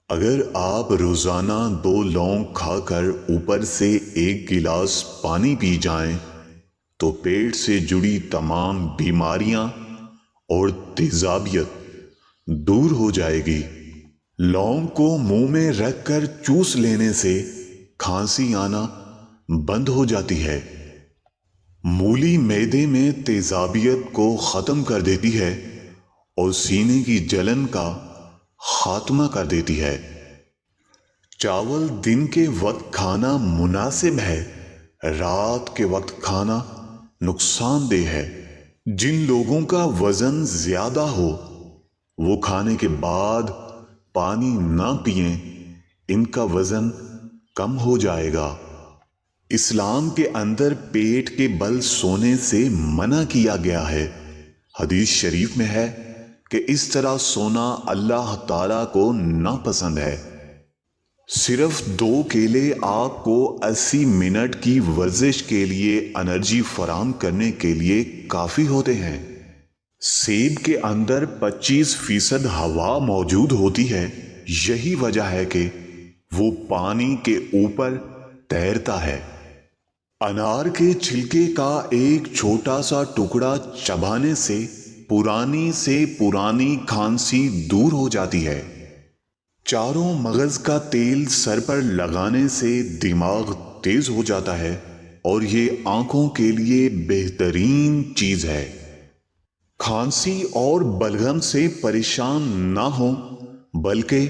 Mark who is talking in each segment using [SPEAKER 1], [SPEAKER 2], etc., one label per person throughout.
[SPEAKER 1] اگر آپ روزانہ 2 لونگ کھا کر اوپر سے 1 گلاس پانی پی جائیں تو پیٹ سے جڑی تمام بیماریاں اور تیزابیت دور ہو جائے گی۔ لونگ کو منہ میں رکھ کر چوس لینے سے کھانسی آنا بند ہو جاتی ہے۔ مولی معدے میں تیزابیت کو ختم کر دیتی ہے اور سینے کی جلن کا خاتمہ کر دیتی ہے۔ چاول دن کے وقت کھانا مناسب ہے، رات کے وقت کھانا نقصان دہ ہے۔ جن لوگوں کا وزن زیادہ ہو وہ کھانے کے بعد پانی نہ پئیں، ان کا وزن کم ہو جائے گا۔ اسلام کے اندر پیٹ کے بل سونے سے منع کیا گیا ہے۔ حدیث شریف میں ہے کہ اس طرح سونا اللہ تعالیٰ کو ناپسند ہے۔ صرف 2 کیلے آپ کو 80 منٹ کی ورزش کے لیے انرجی فراہم کرنے کے لیے کافی ہوتے ہیں۔ سیب کے اندر 25% ہوا موجود ہوتی ہے، یہی وجہ ہے کہ وہ پانی کے اوپر تیرتا ہے۔ انار کے چھلکے کا ایک چھوٹا سا ٹکڑا چبانے سے پرانی کھانسی دور ہو جاتی ہے۔ چاروں مغز کا تیل سر پر لگانے سے دماغ تیز ہو جاتا ہے اور یہ آنکھوں کے لیے بہترین چیز ہے۔ کھانسی اور بلغم سے پریشان نہ ہوں، بلکہ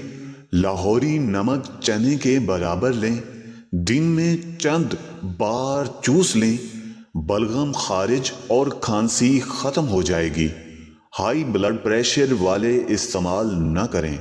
[SPEAKER 1] لاہوری نمک چنے کے برابر لیں، دن میں چند بار چوس لیں، بلغم خارج اور کھانسی ختم ہو جائے گی۔ ہائی بلڈ پریشر والے استعمال نہ کریں۔